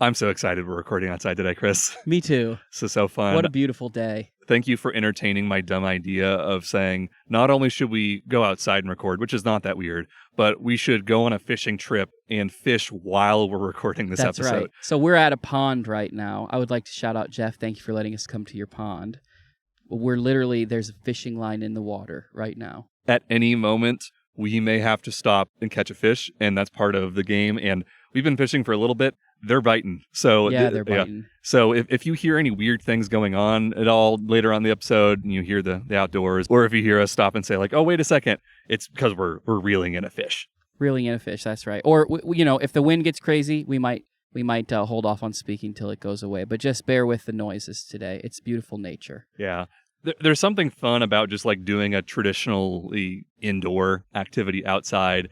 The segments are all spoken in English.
I'm so excited we're recording outside today, Chris. Me too. This is so fun. What a beautiful day. Thank you for entertaining my dumb idea of saying not only should we go outside and record, which is not that weird, but we should go on a fishing trip and fish while we're recording this That's episode. Right. So we're at a pond right now. I would like to shout out Jeff. Thank you for letting us come to your pond. There's a fishing line in the water right now. At any moment, we may have to stop and catch a fish, and that's part of the game. And we've been fishing for a little bit. They're biting. So yeah, they're biting. Yeah. So if you hear any weird things going on at all later on in the episode, and you hear the outdoors, or if you hear us stop and say like, "Oh, wait a second," it's because we're reeling in a fish. Reeling in a fish. That's right. Or if the wind gets crazy, we might hold off on speaking till it goes away. But just bear with the noises today. It's beautiful nature. Yeah. There's something fun about just like doing a traditionally indoor activity outside,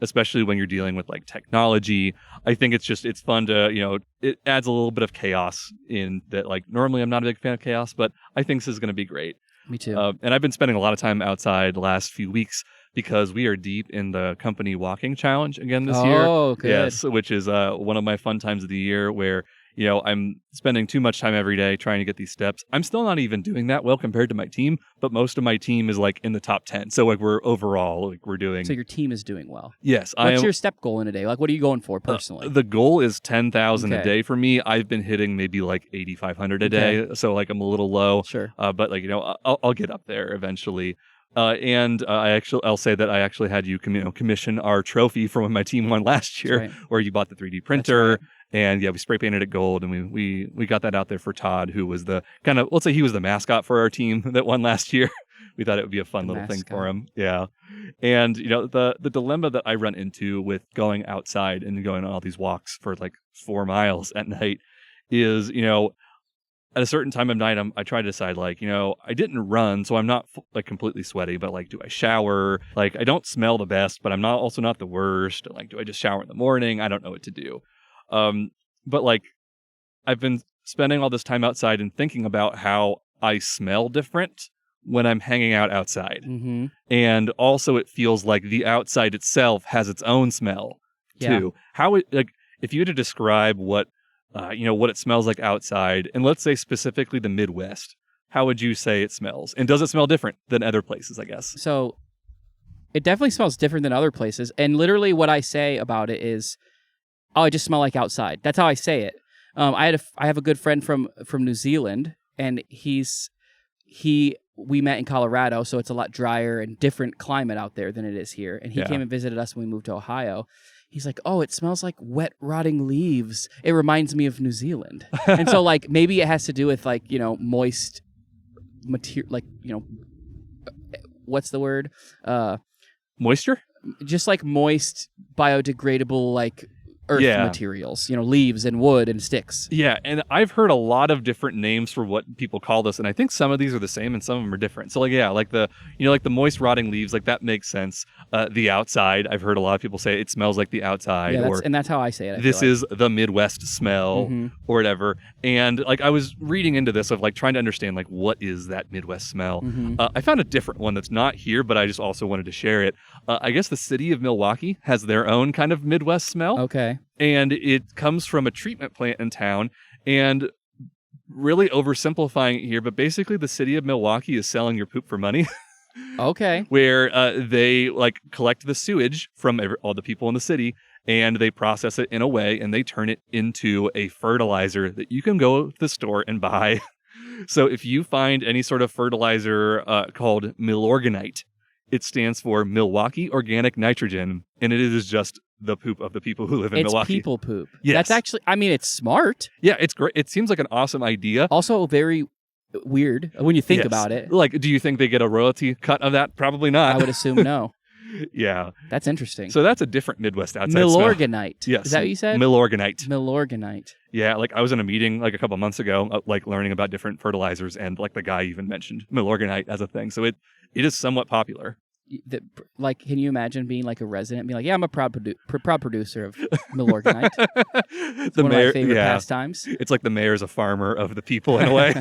especially when you're dealing with like technology. I think it's fun to, it adds a little bit of chaos in that. Like normally I'm not a big fan of chaos, but I think this is going to be great. Me too. And I've been spending a lot of time outside the last few weeks because we are deep in the company walking challenge again this year. Oh, good. Yes, which is one of my fun times of the year where I'm spending too much time every day trying to get these steps. I'm still not even doing that well compared to my team, but most of my team is like in the top 10. So like we're doing. So your team is doing well. Yes. What's your step goal in a day? Like what are you going for personally? The goal is 10,000 a day for me. I've been hitting maybe like 8,500 a day. So like I'm a little low. Sure. But like, I'll get up there eventually. And I'll say that I actually had you commission our trophy from when my team won last year, right. where you bought the 3D printer. And yeah, we spray painted it gold, and we got that out there for Todd, who was the let's say he was the mascot for our team that won last year. We thought it would be a fun little thing for him. Yeah. And the dilemma that I run into with going outside and going on all these walks for like 4 miles at night is, at a certain time of night, I try to decide like, I didn't run, so I'm not like completely sweaty, but like, do I shower? Like, I don't smell the best, but I'm also not the worst. Like, do I just shower in the morning? I don't know what to do. But like I've been spending all this time outside and thinking about how I smell different when I'm hanging out outside. Mm-hmm. And also it feels like the outside itself has its own smell too. How if you had to describe what it smells like outside, and let's say specifically the Midwest, how would you say it smells? And does it smell different than other places, I guess? So it definitely smells different than other places. And literally what I say about it is, oh, I just smell like outside. That's how I say it. I have a good friend from New Zealand, and we met in Colorado, so it's a lot drier and different climate out there than it is here. And he came and visited us when we moved to Ohio. He's like, oh, it smells like wet, rotting leaves. It reminds me of New Zealand. And so like maybe it has to do with like, moist material, like, what's the word? Moisture? Just like moist, biodegradable, like earth materials, leaves and wood and sticks. Yeah, and I've heard a lot of different names for what people call this, and I think some of these are the same and some of them are different. So like the moist rotting leaves, like that makes sense. The outside, I've heard a lot of people say it smells like the outside. Yeah, and that's how I say it. This is the Midwest smell or whatever. And like I was reading into this of like trying to understand like what is that Midwest smell. I found a different one that's not here, but I just also wanted to share it. I guess the city of Milwaukee has their own kind of Midwest smell. Okay. And it comes from a treatment plant in town, and really oversimplifying it here, but basically the city of Milwaukee is selling your poop for money. Okay. Where they like collect the sewage from all the people in the city, and they process it in a way, and they turn it into a fertilizer that you can go to the store and buy. So if you find any sort of fertilizer called Milorganite, it stands for Milwaukee Organic Nitrogen, and it is just the poop of the people who live in Milwaukee. It's people poop. Yes. That's actually, it's smart. Yeah, it's great. It seems like an awesome idea. Also very weird when you think about it. Like, do you think they get a royalty cut of that? Probably not. I would assume no. Yeah. That's interesting. So that's a different Midwest outside Milorganite. Smell. Yes. Is that what you said? Milorganite. Milorganite. Yeah, like I was in a meeting like a couple months ago, like learning about different fertilizers, and like the guy even mentioned Milorganite as a thing. So it is somewhat popular. Like, can you imagine being like a resident and being like, yeah, I'm a proud producer of Milorganite. It's one of my favorite pastimes. It's like the mayor's a farmer of the people in a way.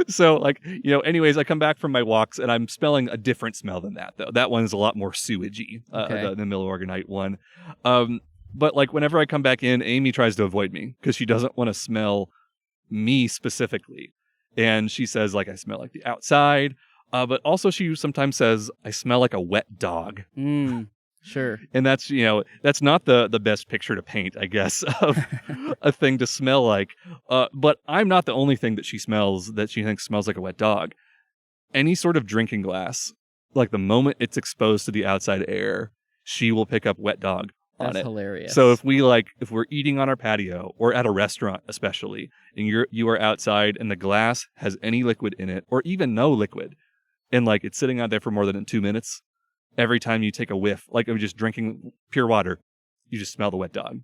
So like, anyways, I come back from my walks and I'm smelling a different smell than that though. That one's a lot more sewagey, the Milorganite one. But like whenever I come back in, Amy tries to avoid me because she doesn't want to smell me specifically. And she says like I smell like the outside. But also she sometimes says I smell like a wet dog. Sure. And that's, that's not the best picture to paint, I guess, of a thing to smell like. But I'm not the only thing that she smells that she thinks smells like a wet dog. Any sort of drinking glass, like the moment it's exposed to the outside air, she will pick up wet dog on it. That's hilarious. So if we're eating on our patio or at a restaurant especially, and you are outside and the glass has any liquid in it or even no liquid, and like it's sitting out there for more than 2 minutes, every time you take a whiff, like of just drinking pure water, you just smell the wet dog.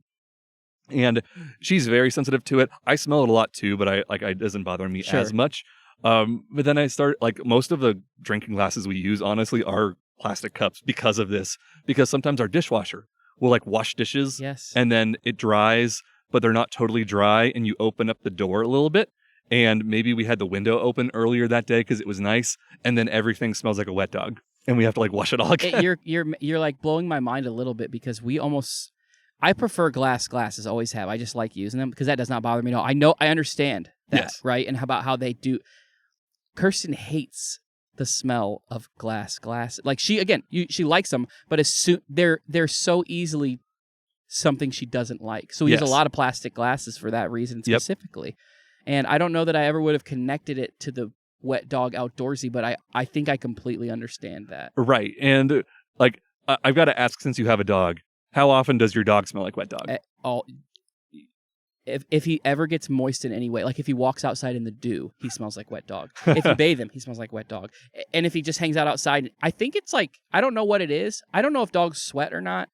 And she's very sensitive to it. I smell it a lot too, but it doesn't bother me as much. But then I start, like, most of the drinking glasses we use, honestly, are plastic cups because of this. Because sometimes our dishwasher will, like, wash dishes. Yes. And then it dries, but they're not totally dry. And you open up the door a little bit. And maybe we had the window open earlier that day because it was nice. And then everything smells like a wet dog. And we have to, like, wash it all again. You're like, blowing my mind a little bit because I prefer glasses, always have. I just like using them because that does not bother me at all. I understand that, yes. Right? And about how they do. Kirsten hates the smell of glass. Like she likes them, but they're so easily something she doesn't like. So we use a lot of plastic glasses for that reason specifically. Yep. And I don't know that I ever would have connected it to the wet dog outdoorsy, but I think I completely understand that. Right. And like I've got to ask, since you have a dog, how often does your dog smell like wet dog? If he ever gets moist in any way, like if he walks outside in the dew, he smells like wet dog. If you bathe him, he smells like wet dog. And if he just hangs out outside, I think it's like, I don't know what it is. I don't know if dogs sweat or not,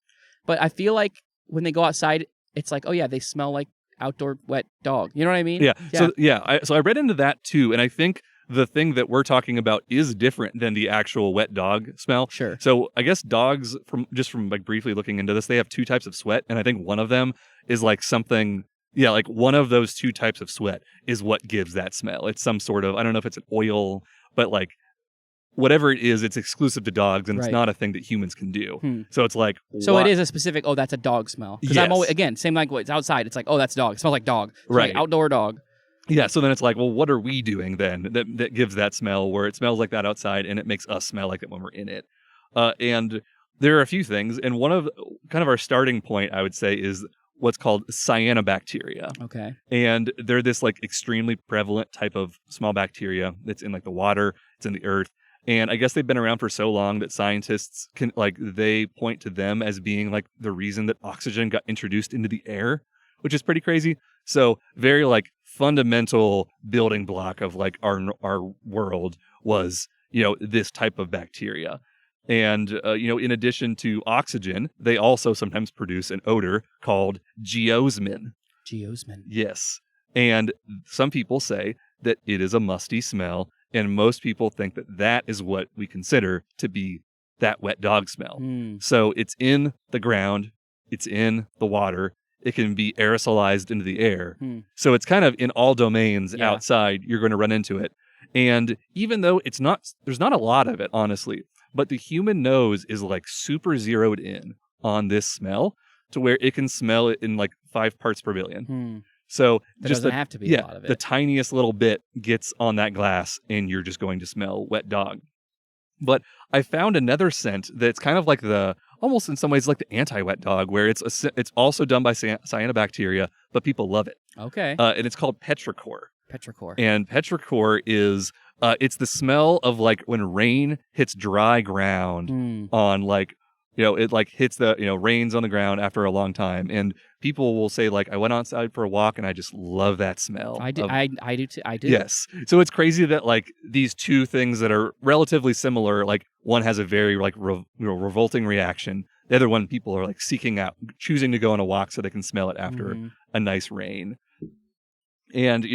but I feel like when they go outside, it's like, oh yeah, they smell like outdoor wet dog. You know what I mean? Yeah. So I read into that too. And I think the thing that we're talking about is different than the actual wet dog smell. Sure. So I guess dogs, from like briefly looking into this, they have 2 types of sweat. And I think one of them is like something... Yeah, like one of those 2 types of sweat is what gives that smell. It's some sort of, I don't know if it's an oil, but like whatever it is, it's exclusive to dogs and it's not a thing that humans can do. So it's like... So it is a specific, that's a dog smell. Because I'm always, again, same like it's outside. It's like, that's dog. It smells like dog. Right. Like outdoor dog. Yeah, so then it's like, well, what are we doing then that gives that smell where it smells like that outside and it makes us smell like it when we're in it? And there are a few things. And one of kind of our starting point, I would say, is what's called cyanobacteria. Okay. And they're this like extremely prevalent type of small bacteria that's in like the water, it's in the earth. And I guess they've been around for so long that scientists they point to them as being like the reason that oxygen got introduced into the air, which is pretty crazy. So very like fundamental building block of like our world was, this type of bacteria. And, in addition to oxygen, they also sometimes produce an odor called geosmin. Geosmin. Yes. And some people say that it is a musty smell, and most people think that is what we consider to be that wet dog smell. So it's in the ground, it's in the water, it can be aerosolized into the air. So it's kind of in all domains outside, you're going to run into it. And even though there's not a lot of it, honestly, but the human nose is like super zeroed in on this smell to where it can smell it in like 5 parts per billion. So it doesn't have to be a lot of it. The tiniest little bit gets on that glass and you're just going to smell wet dog. But I found another scent that's kind of like almost in some ways like the anti-wet dog, where it's also done by cyanobacteria, but people love it. Okay. And it's called petrichor. Petrichor. And petrichor is... it's the smell of like when rain hits dry ground on like, it like hits the, rains on the ground after a long time. And people will say like, I went outside for a walk and I just love that smell. I do too. Yes. So it's crazy that like these 2 things that are relatively similar, like one has a very like revolting reaction. The other one, people are like seeking out, choosing to go on a walk so they can smell it after a nice rain. And,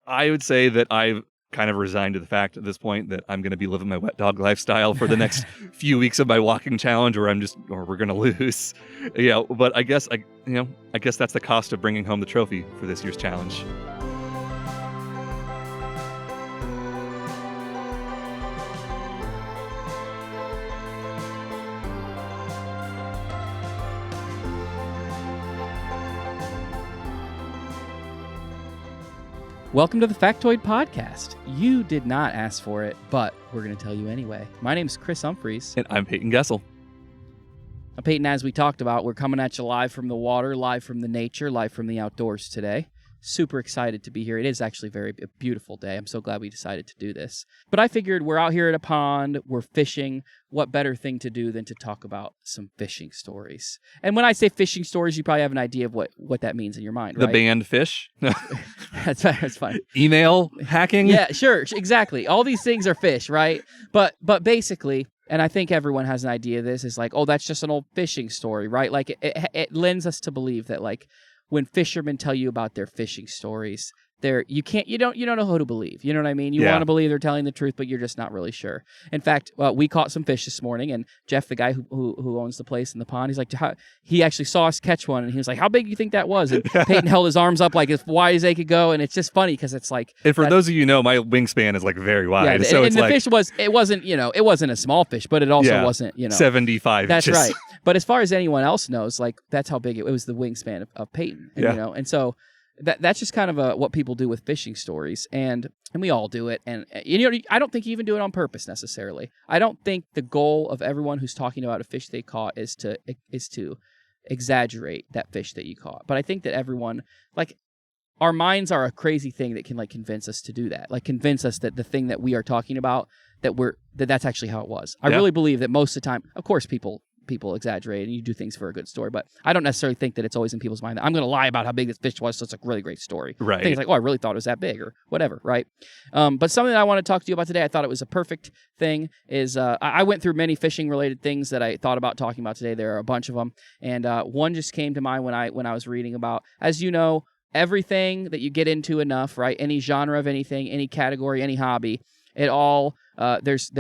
I would say that I've kind of resigned to the fact at this point that I'm going to be living my wet dog lifestyle for the next few weeks of my walking challenge, or we're going to lose. But I guess that's the cost of bringing home the trophy for this year's challenge. Welcome to the Factoid Podcast. You did not ask for it, but we're going to tell you anyway. My name's Chris Humphreys. And I'm Payton Gessel. Payton, as we talked about, we're coming at you live from the water, live from the nature, live from the outdoors today. Super excited to be here. It is actually a beautiful day. I'm so glad we decided to do this. But I figured we're out here at a pond, we're fishing. What better thing to do than to talk about some fishing stories? And when I say fishing stories, you probably have an idea of what that means in your mind, right? The band Fish? That's fine. Email hacking? Yeah, sure, exactly. All these things are fish, right? But basically, and I think everyone has an idea of this, is like, oh, that's just an old fishing story, right? Like, it lends us to believe that, like, when fishermen tell you about their fishing stories, you don't know who to believe. You know what I mean? You want to believe they're telling the truth, but you're just not really sure. In fact, we caught some fish this morning, and Jeff, the guy who owns the place in the pond, he's like, he actually saw us catch one, and he was like, "How big do you think that was?" And Payton held his arms up like as wide as they could go, and it's just funny because it's like. And for those of you who know, my wingspan is like very wide, yeah, so and it's the like fish it wasn't a small fish, but it also wasn't 75. That's inches. right. But as far as anyone else knows, like that's how big it was, the wingspan of Payton. And, and so. That's just kind of what people do with fishing stories, and we all do it. And I don't think you even do it on purpose necessarily. I don't think the goal of everyone who's talking about a fish they caught is to exaggerate that fish that you caught. But I think that everyone, like, our minds are a crazy thing that can like convince us to do that, like convince us that the thing that we are talking about that's actually how it was. I really believe that most of the time, of course, people exaggerate and you do things for a good story, but I don't necessarily think that it's always in people's mind that I'm going to lie about how big this fish was, so it's a really great story. Right. I think it's like, oh, I really thought it was that big or whatever, right? But something that I want to talk to you about today, I thought it was a perfect thing, is I went through many fishing-related things that I thought about talking about today. There are a bunch of them, and one just came to mind when I was reading about, as you know, everything that you get into enough, right? Any genre of anything, any category, any hobby, it all, there's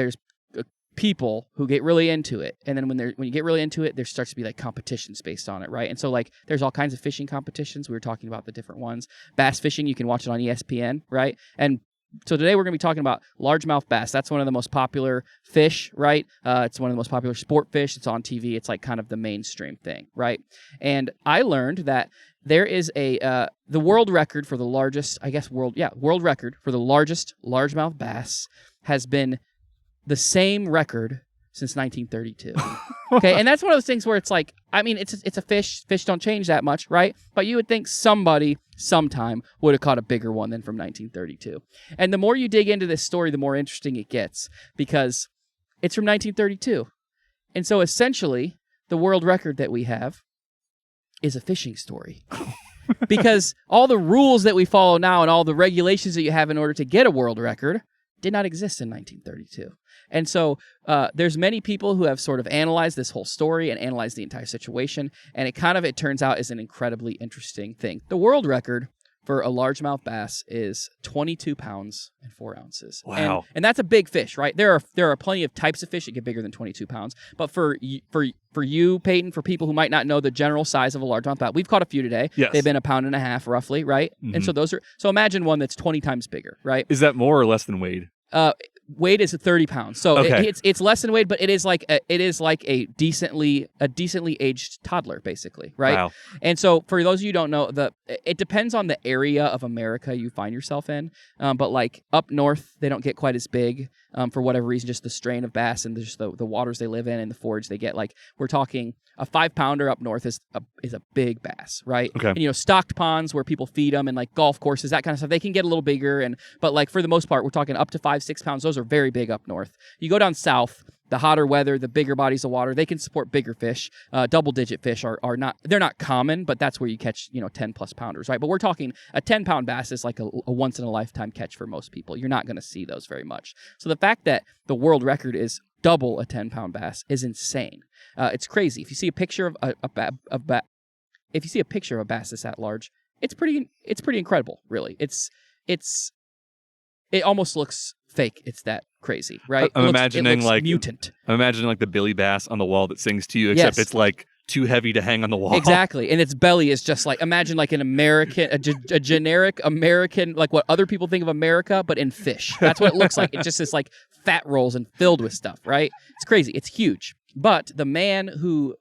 people who get really into it, and then when you get really into it, there starts to be like competitions based on it, right? And so like there's all kinds of fishing competitions. We were talking about the different ones. Bass fishing, you can watch it on ESPN, right? And so today we're going to be talking about largemouth bass. That's one of the most popular fish, right? It's one of the most popular sport fish. It's on TV. It's like kind of the mainstream thing, right? And I learned that there is the world record for the largest, world record for the largest largemouth bass has been the same record since 1932. Okay, and that's one of those things where it's like, I mean, it's a fish. Fish don't change that much, right? But you would think somebody, sometime, would have caught a bigger one than from 1932. And the more you dig into this story, the more interesting it gets, because it's from 1932. And so essentially, the world record that we have is a fishing story. Because all the rules that we follow now and all the regulations that you have in order to get a world record did not exist in 1932. And so there's many people who have sort of analyzed this whole story and analyzed the entire situation, and it turns out is an incredibly interesting thing. The world record for a largemouth bass is 22 pounds and 4 ounces. Wow. And that's a big fish, right? There are plenty of types of fish that get bigger than 22 pounds. But for you, Payton, for people who might not know the general size of a largemouth bass, we've caught a few today. Yes. They've been 1.5 pounds roughly, right? Mm-hmm. And so imagine one that's 20 times bigger, right? Is that more or less than Wade? Weight is 30 pounds, so okay. It's less than Wade, but it is like a decently aged toddler, basically, right? Wow. And so for those of you who don't know, it depends on the area of America you find yourself in, but like up north, they don't get quite as big for whatever reason, just the strain of bass and just the waters they live in and the forage they get. Like we're talking a 5-pounder up north is a big bass, right? Okay. And stocked ponds where people feed them and like golf courses, that kind of stuff, they can get a little bigger, but like for the most part, we're talking up to 5-6 pounds. Those are very big up north. You go down south, the hotter weather, the bigger bodies of water, they can support bigger fish. Double-digit fish are not, they're not common, but that's where you catch 10-plus pounders, right? But we're talking a 10-pound bass is like a once-in-a-lifetime catch for most people. You're not going to see those very much. So the fact that the world record is double a 10-pound bass is insane. It's crazy. If you see a picture of a bass that's that large, it's pretty incredible, really. It almost looks fake. It's that crazy, right? I'm imagining like mutant. I'm imagining like the Billy Bass on the wall that sings to you, except it's like too heavy to hang on the wall. Exactly, and its belly is just like, imagine like an American, a generic American, like what other people think of America, but in fish. That's what it looks like. It just is like fat rolls and filled with stuff, right? It's crazy. It's huge. But the man who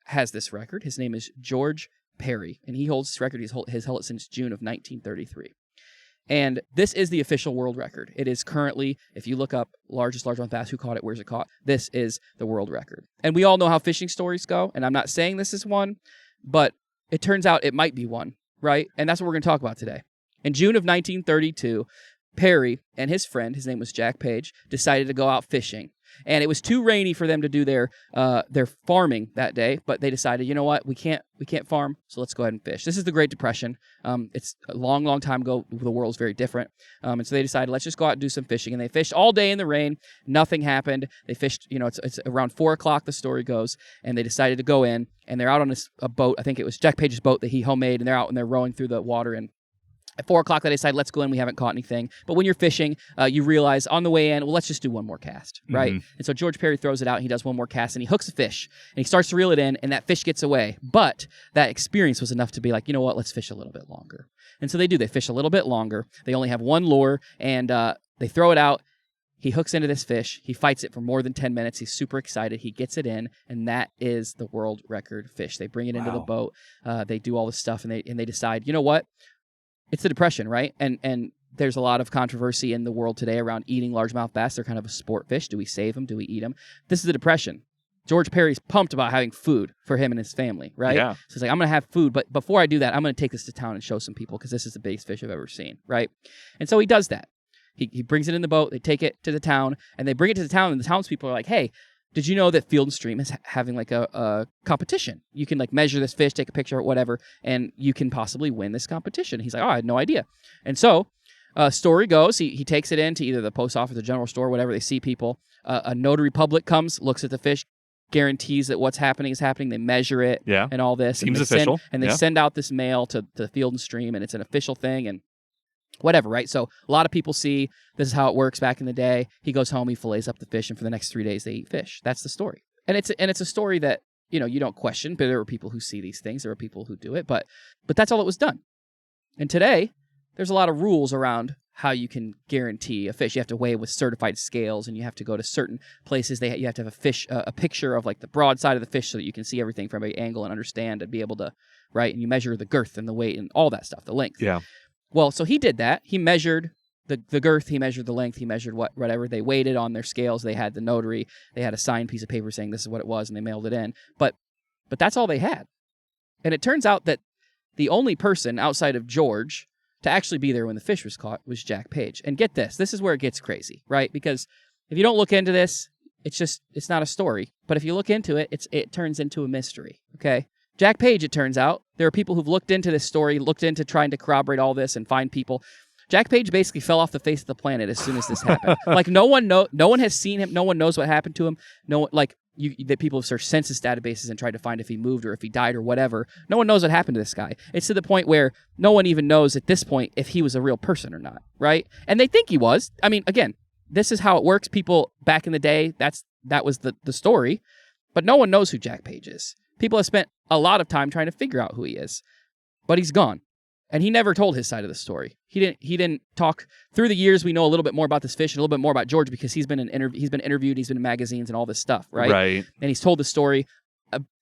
has this record, his name is George Perry, and he holds this record. He's held it since June of 1933. And this is the official world record. It is currently, if you look up largest largemouth bass, who caught it, where's it caught, this is the world record. And we all know how fishing stories go, and I'm not saying this is one, but it turns out it might be one, right? And that's what we're going to talk about today. In June of 1932, Perry and his friend, his name was Jack Page, decided to go out fishing. And it was too rainy for them to do their farming that day, but they decided, you know what, we can't farm, so let's go ahead and fish. This is the Great Depression. It's a long, long time ago. The world's very different. And so they decided, let's just go out and do some fishing. And they fished all day in the rain. Nothing happened. They fished, it's around 4 o'clock, the story goes, and they decided to go in, and they're out on a boat. I think it was Jack Page's boat that he homemade, and they're out and they're rowing through the water, and at 4 o'clock, they decide, let's go in. We haven't caught anything. But when you're fishing, you realize on the way in, well, let's just do one more cast, right? Mm-hmm. And so George Perry throws it out, and he does one more cast, and he hooks a fish, and he starts to reel it in, and that fish gets away. But that experience was enough to be like, you know what, let's fish a little bit longer. And so they do. They fish a little bit longer. They only have one lure, and they throw it out. He hooks into this fish. He fights it for more than 10 minutes. He's super excited. He gets it in, and that is the world record fish. They bring it into the boat. They do all this stuff, and they decide, you know what? It's the Depression, right? And there's a lot of controversy in the world today around eating largemouth bass. They're kind of a sport fish. Do we save them? Do we eat them? This is the Depression. George Perry's pumped about having food for him and his family, right? Yeah. So he's like, I'm going to have food, but before I do that, I'm going to take this to town and show some people because this is the biggest fish I've ever seen, right? And so he does that. He brings it in the boat. They take it to the town, and they bring it to the town, and the townspeople are like, hey, did you know that Field & Stream is having like a competition? You can like measure this fish, take a picture, whatever, and you can possibly win this competition. He's like, oh, I had no idea. And so, story goes, he takes it into either the post office, the general store, whatever. They see people. A notary public comes, looks at the fish, guarantees that what's happening is happening. They measure it and all this. Seems official. They send out this mail to Field & Stream, and it's an official thing, and whatever, right? So a lot of people see this is how it works back in the day. He goes home, he fillets up the fish, and for the next 3 days they eat fish. That's the story. And it's a story that, you don't question, but there are people who see these things. There are people who do it, but that's all that was done. And today, there's a lot of rules around how you can guarantee a fish. You have to weigh with certified scales, and you have to go to certain places. You have to have a picture of like the broad side of the fish so that you can see everything from every angle and understand and be able to, right? And you measure the girth and the weight and all that stuff, the length. Yeah. Well, so he did that. He measured the girth, he measured the length, he measured whatever. They weighed it on their scales. They had the notary. They had a signed piece of paper saying this is what it was, and they mailed it in. But that's all they had. And it turns out that the only person outside of George to actually be there when the fish was caught was Jack Page. And get this is where it gets crazy, right? Because if you don't look into this, it's not a story. But if you look into it, it turns into a mystery, okay? Jack Page, it turns out, there are people who've looked into this story, looked into trying to corroborate all this and find people. Jack Page basically fell off the face of the planet as soon as this happened. Like no one has seen him. No one knows what happened to him. No one, that people have searched census databases and tried to find if he moved or if he died or whatever. No one knows what happened to this guy. It's to the point where no one even knows at this point if he was a real person or not, right? And they think he was. I mean, again, this is how it works. People back in the day, that was the story, but no one knows who Jack Page is. People have spent a lot of time trying to figure out who he is, but he's gone. And he never told his side of the story. He didn't talk through the years. We know a little bit more about this fish and a little bit more about George because he's been interviewed, he's been in magazines and all this stuff, right? Right. And he's told the story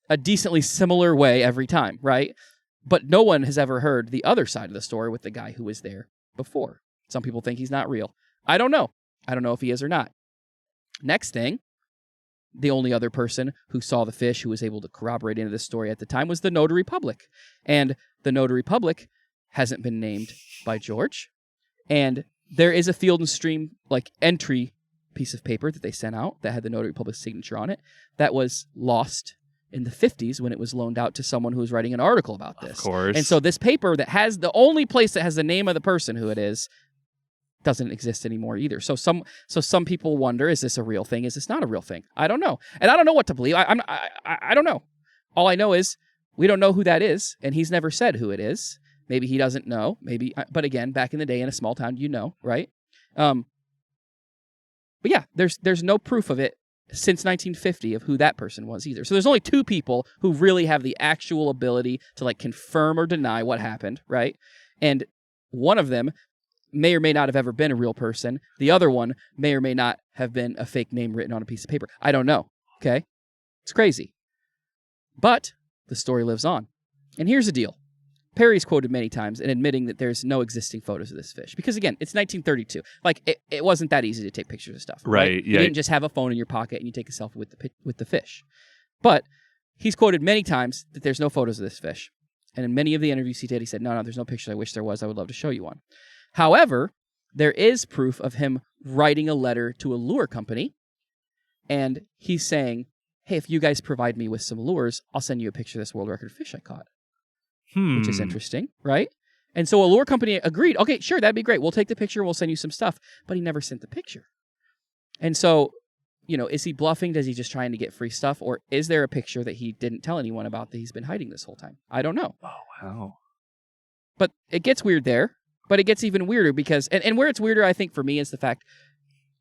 a decently similar way every time, right? But no one has ever heard the other side of the story with the guy who was there before. Some people think he's not real. I don't know. I don't know if he is or not. Next thing, the only other person who saw the fish who was able to corroborate into this story at the time was the notary public. And the notary public hasn't been named by George. And there is a Field & Stream entry piece of paper that they sent out that had the notary public's signature on it that was lost in the 50s when it was loaned out to someone who was writing an article about this. Of course. And so this paper that has the only place that has the name of the person who it is doesn't exist anymore either. So some people wonder, is this a real thing? Is this not a real thing? I don't know. And I don't know what to believe. I don't know. All I know is we don't know who that is, and he's never said who it is. Maybe he doesn't know. Maybe, but again, back in the day in a small town, right? But yeah, there's no proof of it since 1950 of who that person was either. So there's only two people who really have the actual ability to confirm or deny what happened, right? And one of them may or may not have ever been a real person. The other one may or may not have been a fake name written on a piece of paper. I don't know, okay? It's crazy. But the story lives on. And here's the deal. Perry's quoted many times in admitting that there's no existing photos of this fish. Because, again, it's 1932. Like, it wasn't that easy to take pictures of stuff. Right? Yeah. You didn't just have a phone in your pocket and you take a selfie with the fish. But he's quoted many times that there's no photos of this fish. And in many of the interviews he did, he said, no, there's no pictures. I wish there was. I would love to show you one. However, there is proof of him writing a letter to a lure company. And he's saying, hey, if you guys provide me with some lures, I'll send you a picture of this world record fish I caught. Which is interesting, right? And so a lure company agreed, okay, sure, that'd be great. We'll take the picture. We'll send you some stuff. But he never sent the picture. And so, is he bluffing? Does he just trying to get free stuff? Or is there a picture that he didn't tell anyone about that he's been hiding this whole time? I don't know. Oh, wow. But it gets weird there. But it gets even weirder because, and where it's weirder, I think, for me, is the fact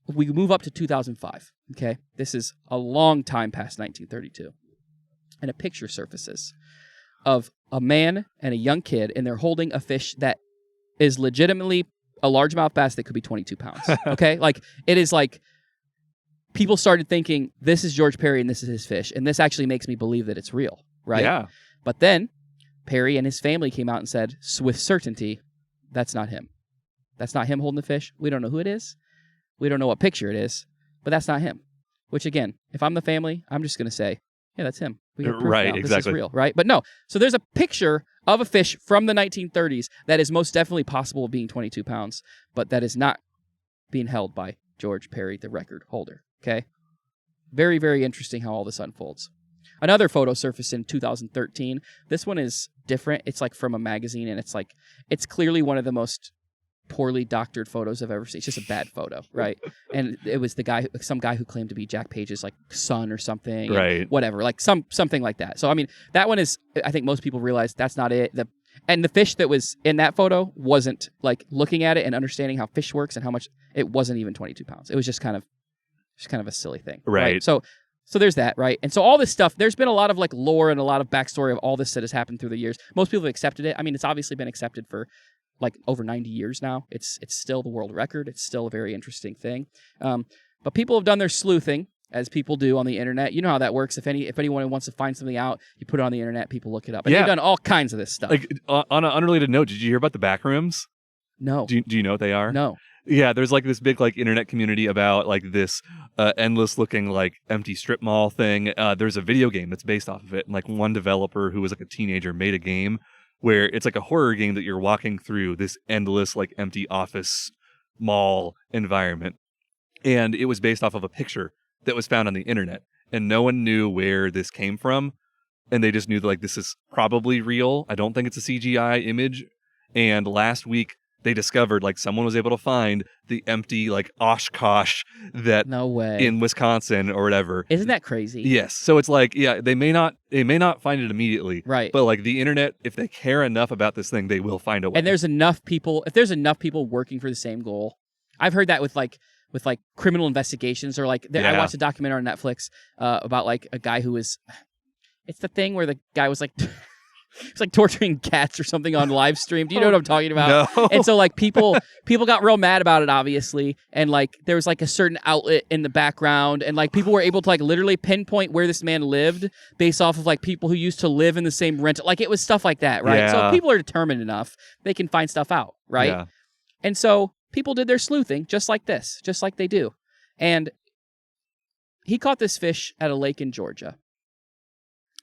we move up to 2005, okay? This is a long time past 1932. And a picture surfaces of a man and a young kid, and they're holding a fish that is legitimately a largemouth bass that could be 22 pounds, okay? Like, it is like, people started thinking, this is George Perry and this is his fish, and this actually makes me believe that it's real, right? Yeah. But then, Perry and his family came out and said, with certainty, that's not him. That's not him holding the fish. We don't know who it is. We don't know what picture it is, but that's not him. Which, again, if I'm the family, I'm just going to say, yeah, that's him. We have proof now. Exactly. This is real, right? But no. So there's a picture of a fish from the 1930s that is most definitely possible of being 22 pounds, but that is not being held by George Perry, the record holder, okay? Very, very interesting how all this unfolds. Another photo surfaced in 2013. This one is different. It's like from a magazine, and it's clearly one of the most poorly doctored photos I've ever seen. It's just a bad photo, right? And it was some guy who claimed to be Jack Page's like son or something, right? Whatever, like something like that. So I mean, that one is. I think most people realize that's not it. And the fish that was in that photo wasn't like looking at it and understanding how fish works and how much it wasn't even 22 pounds. It was just kind of a silly thing, right? So there's that, right? And so all this stuff, there's been a lot of like lore and a lot of backstory of all this that has happened through the years. Most people have accepted it. I mean, it's obviously been accepted for like over 90 years now. It's still the world record. It's still a very interesting thing. But people have done their sleuthing, as people do on the internet. You know how that works. If anyone wants to find something out, you put it on the internet, people look it up. And they've done all kinds of this stuff. Like, on an unrelated note, did you hear about the backrooms? No. Do you know what they are? No. Yeah, there's like this big like internet community about like this endless looking like empty strip mall thing. There's a video game that's based off of it. And like one developer who was like a teenager made a game where it's like a horror game that you're walking through this endless like empty office mall environment. And it was based off of a picture that was found on the internet. And no one knew where this came from. And they just knew that like this is probably real. I don't think it's a CGI image. And last week they discovered like someone was able to find the empty like Oshkosh that no way in Wisconsin or whatever. Isn't that crazy? Yes. So it's like, yeah, they may not find it immediately. Right. But like the internet, if they care enough about this thing, they will find a way. And if there's enough people working for the same goal. I've heard that with criminal investigations or like I watched a documentary on Netflix about like a guy who was, it's the thing where the guy was like it's like torturing cats or something on live stream. Do you know what I'm talking about? No. And so like people got real mad about it, obviously. And like there was like a certain outlet in the background, and like people were able to like literally pinpoint where this man lived based off of like people who used to live in the same rental. Like it was stuff like that, right? Yeah. So if people are determined enough, they can find stuff out, right? Yeah. And so people did their sleuthing just like this, just like they do. And he caught this fish at a lake in Georgia.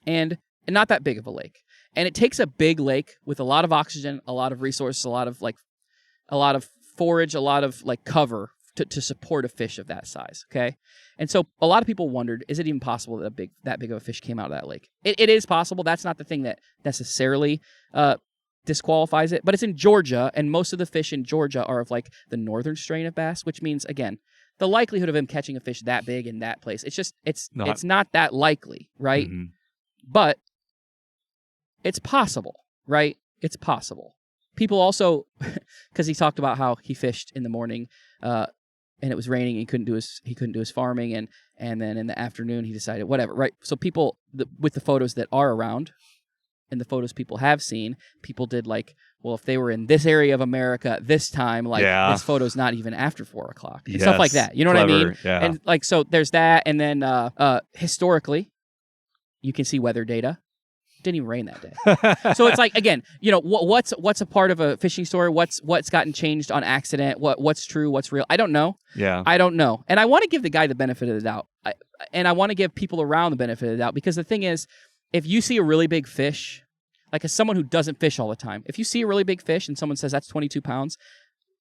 And not that big of a lake. And it takes a big lake with a lot of oxygen, a lot of resources, a lot of forage, a lot of like cover to support a fish of that size. Okay. And so a lot of people wondered, is it even possible that that big of a fish came out of that lake? It is possible. That's not the thing that necessarily disqualifies it, but it's in Georgia, and most of the fish in Georgia are of like the northern strain of bass, which means, again, the likelihood of him catching a fish that big in that place, it's not that likely, right? Mm-hmm. But it's possible, right? It's possible. People also, because he talked about how he fished in the morning, and it was raining. He couldn't do his farming, and then in the afternoon he decided whatever, right? So people with the photos that are around, and the photos people have seen, people did like, well, if they were in this area of America this time, like this photo's not even after 4:00, and stuff like that. You know Clever. what I mean? Yeah. And like so, there's that, and then historically, you can see weather data. Didn't even rain that day. So it's like, again, what's a part of a fishing story? What's gotten changed on accident? What's true? What's real? I don't know. Yeah. I don't know. And I want to give the guy the benefit of the doubt. And I want to give people around the benefit of the doubt, because the thing is, if you see a really big fish, like as someone who doesn't fish all the time, if you see a really big fish and someone says that's 22 pounds,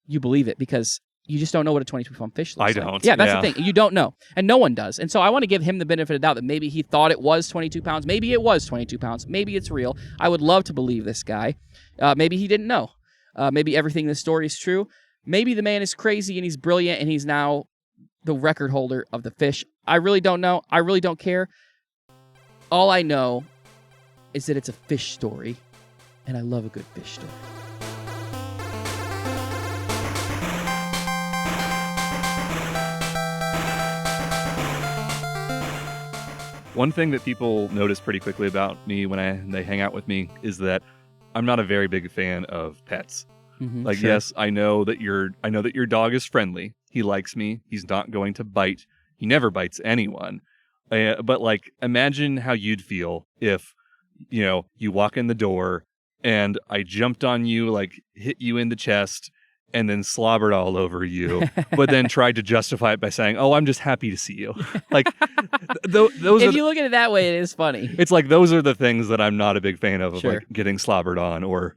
you believe it, because you just don't know what a 22-pound fish looks like. I don't. Yeah, that's the thing. You don't know. And no one does. And so I want to give him the benefit of the doubt that maybe he thought it was 22 pounds. Maybe it was 22 pounds. Maybe it's real. I would love to believe this guy. Maybe he didn't know. Maybe everything in this story is true. Maybe the man is crazy and he's brilliant and he's now the record holder of the fish. I really don't know. I really don't care. All I know is that it's a fish story, and I love a good fish story. One thing that people notice pretty quickly about me when they hang out with me is that I'm not a very big fan of pets. Sure. Yes, I know that your dog is friendly. He likes me. He's not going to bite. He never bites anyone. But like, imagine how you'd feel if, you walk in the door and I jumped on you, like hit you in the chest and then slobbered all over you, but then tried to justify it by saying, "Oh, I'm just happy to see you." Like, those. If you look at it that way, it is funny. It's like those are the things that I'm not a big fan of Sure. like getting slobbered on or,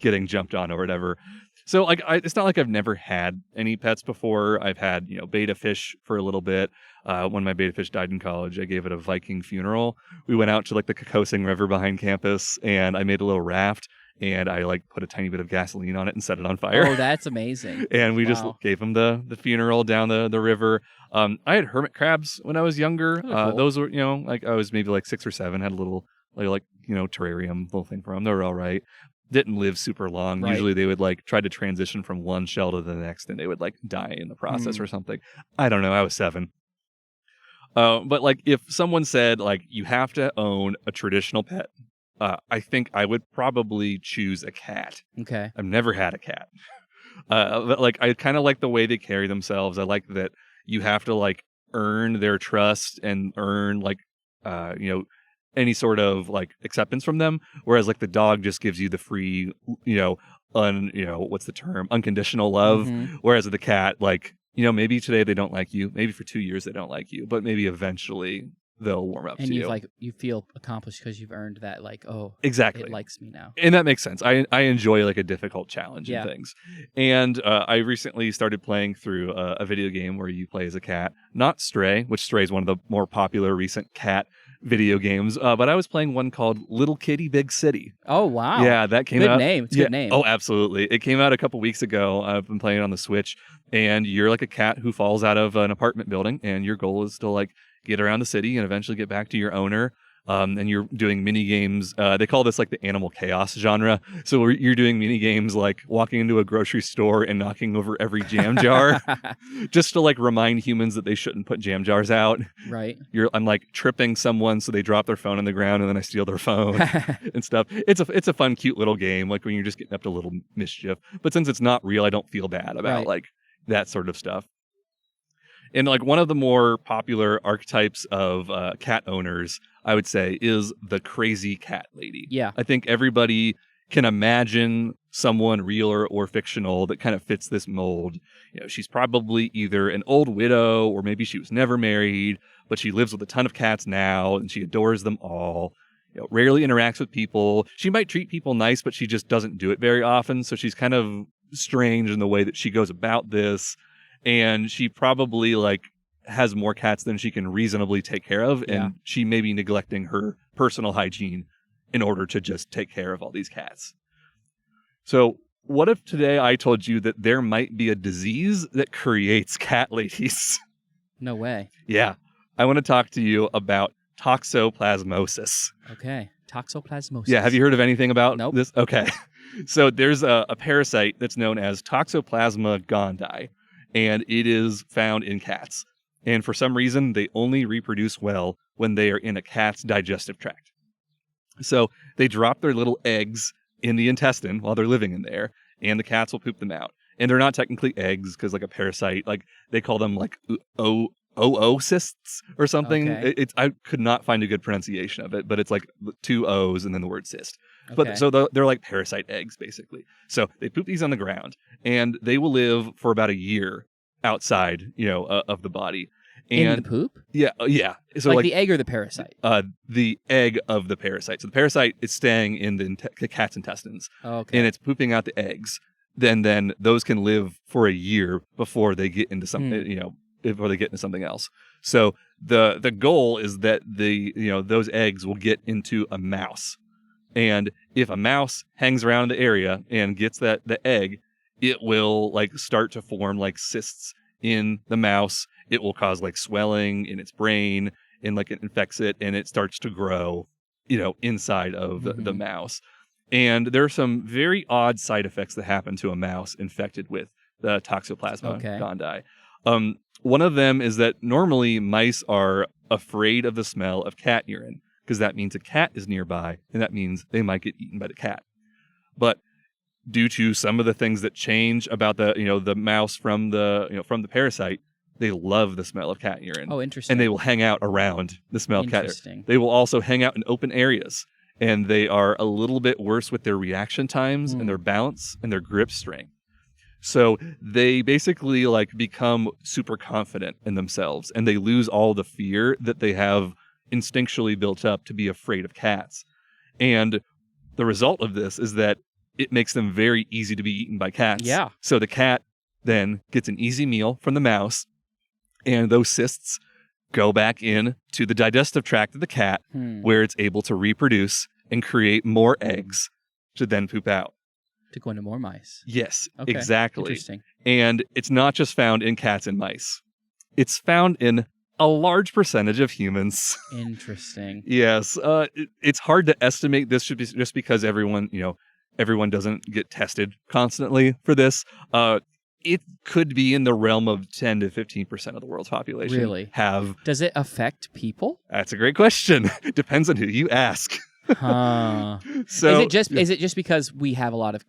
getting jumped on or whatever. So like, it's not like I've never had any pets before. I've had, betta fish for a little bit. When my betta fish died in college, I gave it a Viking funeral. We went out to like the Kokosing River behind campus, and I made a little raft, and I like put a tiny bit of gasoline on it and set it on fire. Oh, that's amazing. And we just gave him the funeral down the river. I had hermit crabs when I was younger. Oh, cool. Those were, like I was maybe like 6 or 7, had a little terrarium little thing for them. They were all right. Didn't live super long. Right. Usually they would like try to transition from one shell to the next and they would like die in the process or something. I don't know. I was 7. But like if someone said like you have to own a traditional pet, I think I would probably choose a cat. Okay. I've never had a cat. But like I kind of like the way they carry themselves. I like that you have to like earn their trust and earn like any sort of like acceptance from them, whereas like the dog just gives you the free what's the term, unconditional love, whereas the cat, like, maybe today they don't like you, maybe for 2 years they don't like you, but maybe eventually they'll warm up to you. And you feel accomplished because you've earned that, like, oh, exactly, it likes me now. And that makes sense. I enjoy like a difficult challenge and things. And I recently started playing through a video game where you play as a cat, not Stray, which Stray is one of the more popular recent cat video games, but I was playing one called Little Kitty Big City. Oh, wow. Yeah, that came out. Good name. It's a good name. Oh, absolutely. It came out a couple weeks ago. I've been playing it on the Switch, and you're like a cat who falls out of an apartment building, and your goal is to like get around the city and eventually get back to your owner. And you're doing mini games. They call this like the animal chaos genre. So you're doing mini games like walking into a grocery store and knocking over every jam jar, just to like remind humans that they shouldn't put jam jars out. Right. I'm like tripping someone so they drop their phone on the ground and then I steal their phone and stuff. It's a fun, cute little game. Like when you're just getting up to little mischief. But since it's not real, I don't feel bad about like that sort of stuff. And like one of the more popular archetypes of cat owners, I would say, is the crazy cat lady. Yeah. I think everybody can imagine someone real or fictional that kind of fits this mold. She's probably either an old widow or maybe she was never married, but she lives with a ton of cats now and she adores them all. Rarely interacts with people. She might treat people nice, but she just doesn't do it very often. So she's kind of strange in the way that she goes about this. And she probably like has more cats than she can reasonably take care of. And she may be neglecting her personal hygiene in order to just take care of all these cats. So what if today I told you that there might be a disease that creates cat ladies? No way. Yeah. I want to talk to you about Toxoplasmosis. Okay. Toxoplasmosis. Yeah. Have you heard of anything about Nope. this? Okay. So there's a parasite that's known as Toxoplasma gondii. And it is found in cats. And for some reason, they only reproduce well when they are in a cat's digestive tract. So they drop their little eggs in the intestine while they're living in there, and the cats will poop them out. And they're not technically eggs because like a parasite, like they call them like oocysts or something. Okay. I could not find a good pronunciation of it, but it's like 2 O's and then the word cyst. Okay. But so they're like parasite eggs, basically. So they poop these on the ground, and they will live for about a year outside, of the body. And in the poop? Yeah. So like the egg or the parasite? The egg of the parasite. So the parasite is staying in the cat's intestines, Okay. and it's pooping out the eggs. Then those can live for a year before they get into something, before they get into something else. So the goal is that those eggs will get into a mouse. And if a mouse hangs around in the area and gets the egg, it will like start to form like cysts in the mouse. It will cause like swelling in its brain, and like it infects it, and it starts to grow, inside of the mouse. And there are some very odd side effects that happen to a mouse infected with the Toxoplasma gondii. One of them is that normally mice are afraid of the smell of cat urine, because that means a cat is nearby, and that means they might get eaten by the cat. But due to some of the things that change about the mouse from the parasite, they love the smell of cat urine. Oh, interesting. And they will hang out around the smell of cat urine. Interesting. They will also hang out in open areas, and they are a little bit worse with their reaction times and their balance and their grip strength. So they basically like become super confident in themselves, and they lose all the fear that they have instinctually built up to be afraid of cats. And the result of this is that it makes them very easy to be eaten by cats. Yeah. So the cat then gets an easy meal from the mouse, and those cysts go back in to the digestive tract of the cat, where it's able to reproduce and create more eggs to then poop out. To go into more mice. Yes, okay. Exactly. Interesting. And it's not just found in cats and mice. It's found in a large percentage of humans. Interesting. Yes. It's hard to estimate this just because everyone doesn't get tested constantly for this. It could be in the realm of 10 to 15% of the world's population. Really? Does it affect people? That's a great question. Depends on who you ask. Huh. So is it just because we have a lot of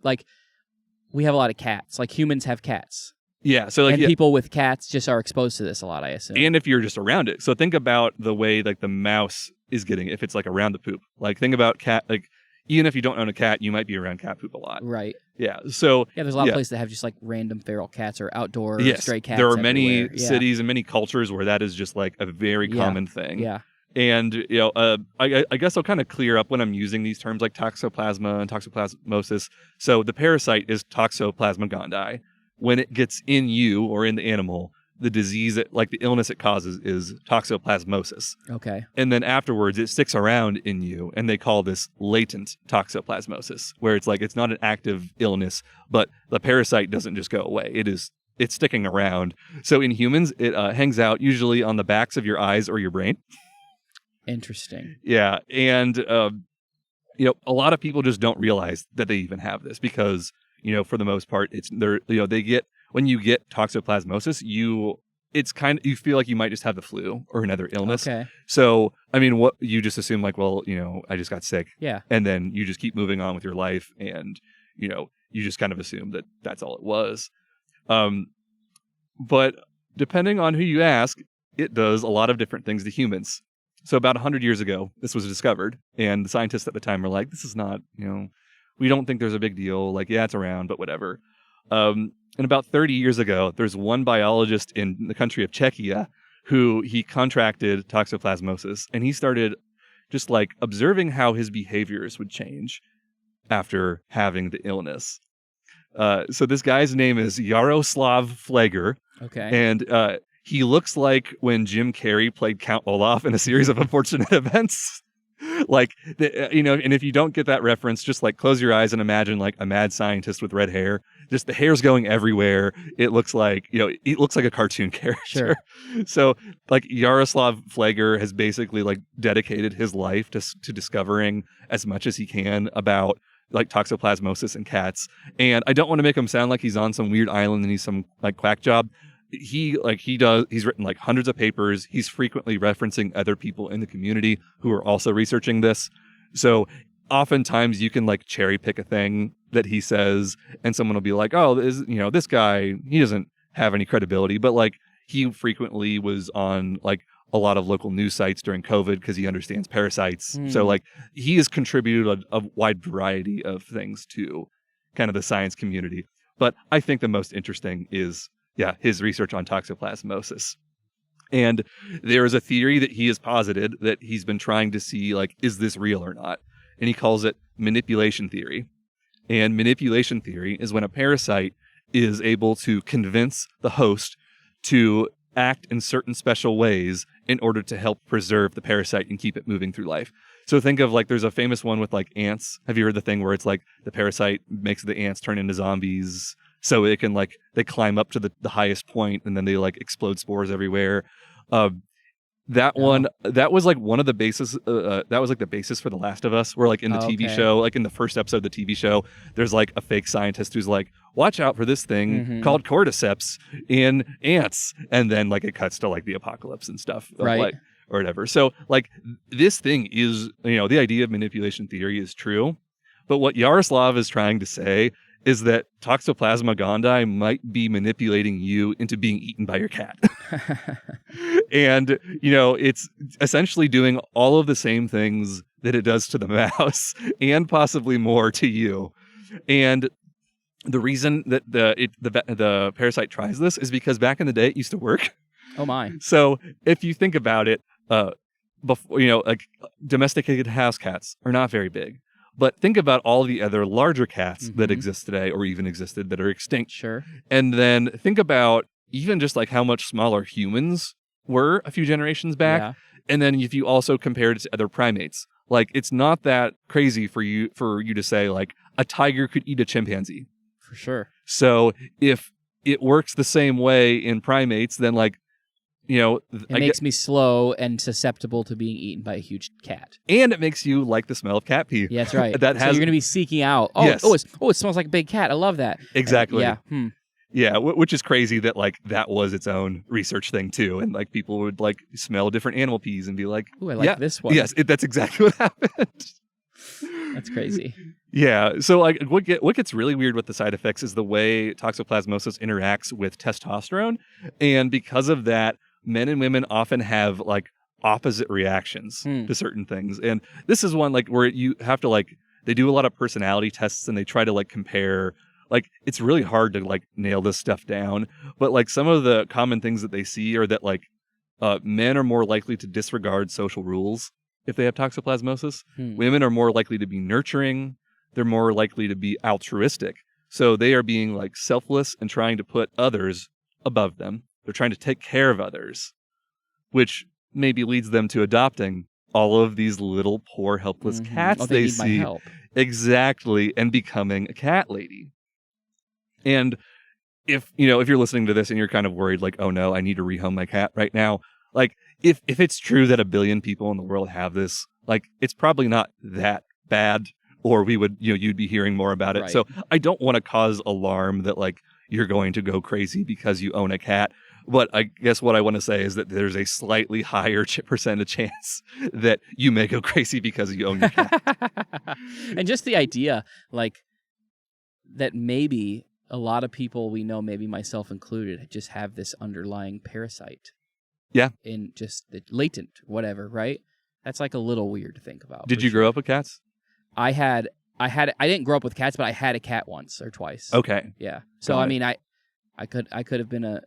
cats? Like humans have cats. Yeah. So people with cats just are exposed to this a lot, I assume. And if you're just around it. So think about the way like the mouse is getting it, if it's like around the poop. Like think about cat, like even if you don't own a cat, you might be around cat poop a lot. Right. Yeah. So there's a lot of places that have just like random feral cats or outdoor stray cats. There are many cities and many cultures where that is just like a very common thing. Yeah. And I guess I'll kind of clear up when I'm using these terms like toxoplasma and toxoplasmosis. So the parasite is Toxoplasma gondii. When it gets in you or in the animal, the disease, the illness it causes is toxoplasmosis. Okay. And then afterwards, it sticks around in you, and they call this latent toxoplasmosis, where it's like it's not an active illness, but the parasite doesn't just go away. It's sticking around. So in humans, it hangs out usually on the backs of your eyes or your brain. Interesting. Yeah, and a lot of people just don't realize that they even have this because for the most part, when you get toxoplasmosis, you feel like you might just have the flu or another illness. Okay. So, I mean, what you just assume like, well, I just got sick. Yeah. And then you just keep moving on with your life, and you just kind of assume that that's all it was. But depending on who you ask, it does a lot of different things to humans. So about 100 years ago, this was discovered, and the scientists at the time were like, this is not, we don't think there's a big deal. Like, yeah, it's around, but whatever. And about 30 years ago, there's one biologist in the country of Czechia who he contracted toxoplasmosis, and he started just like observing how his behaviors would change after having the illness. So this guy's name is Jaroslav Fleger. Okay. And he looks like when Jim Carrey played Count Olaf in a series of unfortunate events. And if you don't get that reference, just like close your eyes and imagine like a mad scientist with red hair. Just the hair's going everywhere. It looks like, it looks like a cartoon character. Sure. So like Jaroslav Fleger has basically like dedicated his life to discovering as much as he can about like toxoplasmosis in cats. And I don't want to make him sound like he's on some weird island and he's some like quack job. He's written like hundreds of papers. He's frequently referencing other people in the community who are also researching this. So oftentimes you can like cherry pick a thing that he says, and someone will be like, oh, this guy, he doesn't have any credibility, but like he frequently was on like a lot of local news sites during COVID because he understands parasites. So like he has contributed a wide variety of things to kind of the science community. But I think the most interesting is, his research on toxoplasmosis. And there is a theory that he has posited that he's been trying to see, like, is this real or not? And he calls it manipulation theory. And manipulation theory is when a parasite is able to convince the host to act in certain special ways in order to help preserve the parasite and keep it moving through life. So think of like, there's a famous one with like ants. Have you heard the thing where it's like the parasite makes the ants turn into zombies so it can like, they climb up to the highest point and then they like explode spores everywhere. That was like one of the bases. That was like the basis for The Last of Us, where like in the TV show, like in the first episode of the TV show, there's like a fake scientist who's like, watch out for this thing called cordyceps in ants. And then like it cuts to like the apocalypse and stuff. Right. Like, or whatever. So like this thing is, the idea of manipulation theory is true. But what Yaroslav is trying to say is that Toxoplasma gondii might be manipulating you into being eaten by your cat. And, it's essentially doing all of the same things that it does to the mouse and possibly more to you. And the reason that the parasite tries this is because back in the day it used to work. Oh my. So if you think about it, before, like domesticated house cats are not very big. But think about all the other larger cats that exist today or even existed that are extinct. Sure. And then think about even just like how much smaller humans were a few generations back. Yeah. And then if you also compared it to other primates, like it's not that crazy for you to say like a tiger could eat a chimpanzee. For sure. So if it works the same way in primates, then like, it makes me slow and susceptible to being eaten by a huge cat. And it makes you like the smell of cat pee. Yeah, that's right. So you're going to be seeking out. Oh, yes. it smells like a big cat. I love that. Exactly. Yeah. Which is crazy that like that was its own research thing too, and like people would like smell different animal pees and be like, "Ooh, I like this one." Yes, that's exactly what happened. That's crazy. Yeah. So like what gets really weird with the side effects is the way toxoplasmosis interacts with testosterone, and because of that, men and women often have like opposite reactions to certain things. And this is one like where you have to like, they do a lot of personality tests and they try to like compare, like it's really hard to like nail this stuff down. But like some of the common things that they see are that like men are more likely to disregard social rules if they have toxoplasmosis. Women are more likely to be nurturing. They're more likely to be altruistic. So they are being like selfless and trying to put others above them. They're trying to take care of others, which maybe leads them to adopting all of these little poor helpless cats they need see. My help. Exactly, and becoming a cat lady. And if you're listening to this and you're kind of worried like, oh no, I need to rehome my cat right now. Like if it's true that 1 billion people in the world have this, like it's probably not that bad, or we would, you'd be hearing more about it. Right. So I don't want to cause alarm that like you're going to go crazy because you own a cat. But I guess what I want to say is that there's a slightly higher percentage chance that you may go crazy because you own your cat. And just the idea, like, that maybe a lot of people we know, maybe myself included, just have this underlying parasite. Yeah. In just the latent, whatever, right? That's like a little weird to think about. Did you grow up with cats? I didn't grow up with cats, but I had a cat once or twice. Okay. Yeah. So I mean, I could have been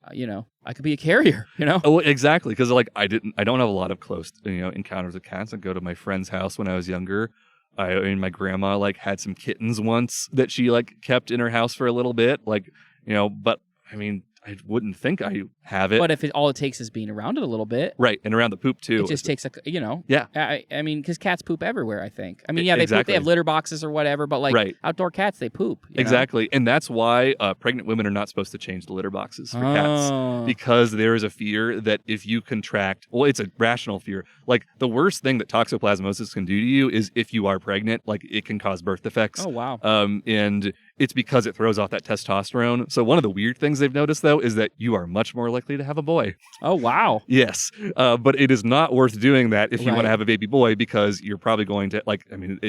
I could be a carrier, Oh, exactly. Because like I don't have a lot of close, encounters with cats. I go to my friend's house when I was younger. My grandma like had some kittens once that she like kept in her house for a little bit, like, but I mean, I wouldn't think I have it. But if all it takes is being around it a little bit. Right, and around the poop too. It just takes Yeah. I mean, because cats poop everywhere, I think. I mean, they exactly. poop, they have litter boxes or whatever, but like outdoor cats, they poop. Exactly, and that's why pregnant women are not supposed to change the litter boxes for cats. Because there is a fear that if you contract, well, it's a rational fear. Like the worst thing that toxoplasmosis can do to you is if you are pregnant, like it can cause birth defects. Oh, wow. And it's because it throws off that testosterone. So one of the weird things they've noticed, though, is that you are much more likely to have a boy. Oh, wow. Yes. But it is not worth doing that if you want to have a baby boy, because you're probably going to, like, I mean,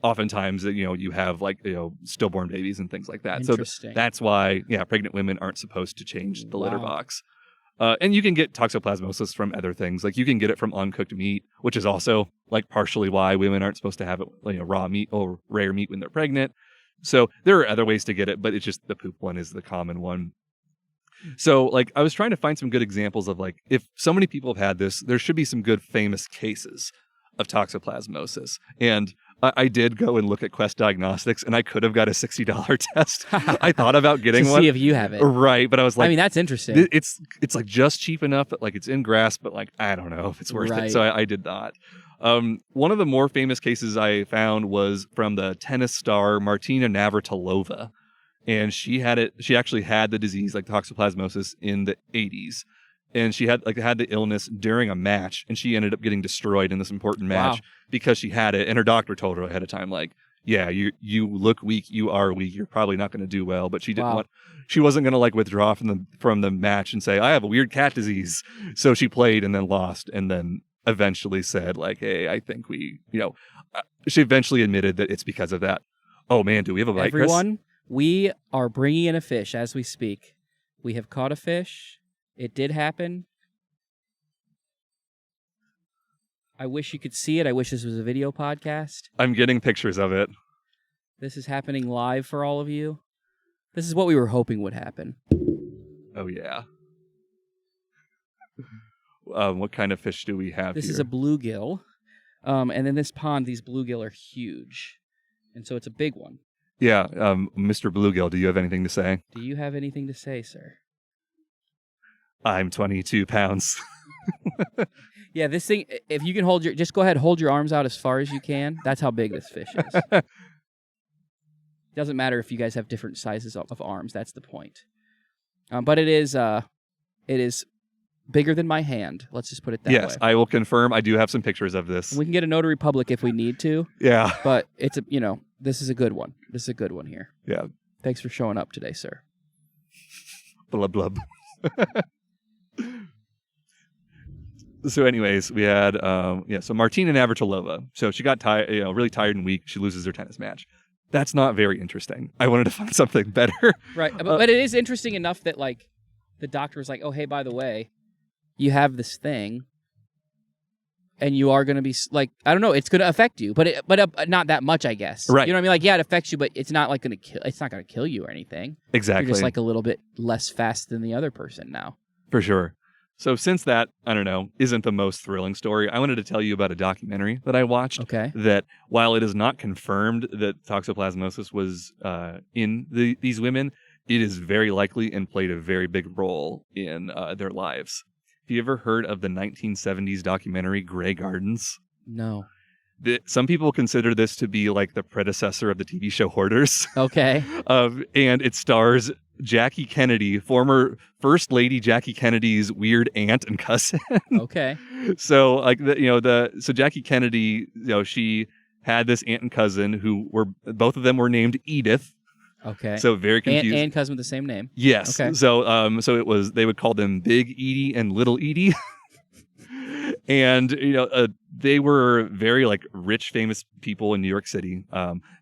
oftentimes, you have, like, stillborn babies and things like that. So that's why, pregnant women aren't supposed to change the litter box. And you can get toxoplasmosis from other things. Like you can get it from uncooked meat, which is also like partially why women aren't supposed to have it, raw meat or rare meat when they're pregnant. So there are other ways to get it, but it's just the poop one is the common one. So like I was trying to find some good examples of like, if so many people have had this, there should be some good famous cases of toxoplasmosis. And I did go and look at Quest Diagnostics, and I could have got a $60 test. I thought about getting to one. see if you have it. Right, but I was like... I mean, that's interesting. It's like just cheap enough that like it's in grasp, but like I don't know if it's worth it. So I did not. One of the more famous cases I found was from the tennis star Martina Navratilova. And she actually had the disease, like toxoplasmosis, in the 80s. And she had the illness during a match, and she ended up getting destroyed in this important match because she had it. And her doctor told her ahead of time, like, yeah, you look weak, you are weak, you're probably not going to do well. But she didn't she wasn't going to like withdraw from the match and say, I have a weird cat disease. So she played and then lost, and then eventually said, like, hey, I think she eventually admitted that it's because of that. Oh man, do we have a bite, Everyone, Chris? We are bringing in a fish as we speak. We have caught a fish. It did happen. I wish you could see it. I wish this was a video podcast. I'm getting pictures of it. This is happening live for all of you. This is what we were hoping would happen. Oh, yeah. What kind of fish do we have This here? is a bluegill. And in this pond, these bluegill are huge. And so it's a big one. Yeah. Mr. Bluegill, do you have anything to say? Do you have anything to say, sir? I'm 22 pounds. Yeah, this thing, if you can just go ahead, hold your arms out as far as you can. That's how big this fish is. Doesn't matter if you guys have different sizes of arms. That's the point. But it is bigger than my hand. Let's just put it that way. Yes, I will confirm. I do have some pictures of this. We can get a notary public if we need to. Yeah. But it's this is a good one. This is a good one here. Yeah. Thanks for showing up today, sir. Blub blub. So anyways, we had so Martina Navratilova. So she got tired, really tired and weak. She loses her tennis match. That's not very interesting. I wanted to find something better. Right. But it is interesting enough that like the doctor was like, "Oh, hey, by the way, you have this thing and you are going to be like, I don't know, it's going to affect you, but not that much, I guess." Right. You know what I mean? Like, yeah, it affects you, but it's not like it's not going to kill you or anything. Exactly. You're just like a little bit less fast than the other person now. For sure. So since that, I don't know, isn't the most thrilling story, I wanted to tell you about a documentary that I watched. Okay. That while it is not confirmed that toxoplasmosis was in these women, it is very likely and played a very big role in their lives. Have you ever heard of the 1970s documentary Grey Gardens? No. Some people consider this to be like the predecessor of the TV show Hoarders. Okay. And it stars Jackie Kennedy, former First Lady Jackie Kennedy's weird aunt and cousin. Okay. So like so Jackie Kennedy, she had this aunt and cousin who were both of them were named Edith. Okay. So very confused. And cousin with the same name. Yes. Okay. So it was, they would call them Big Edie and Little Edie. And they were very like rich, famous people in New York City.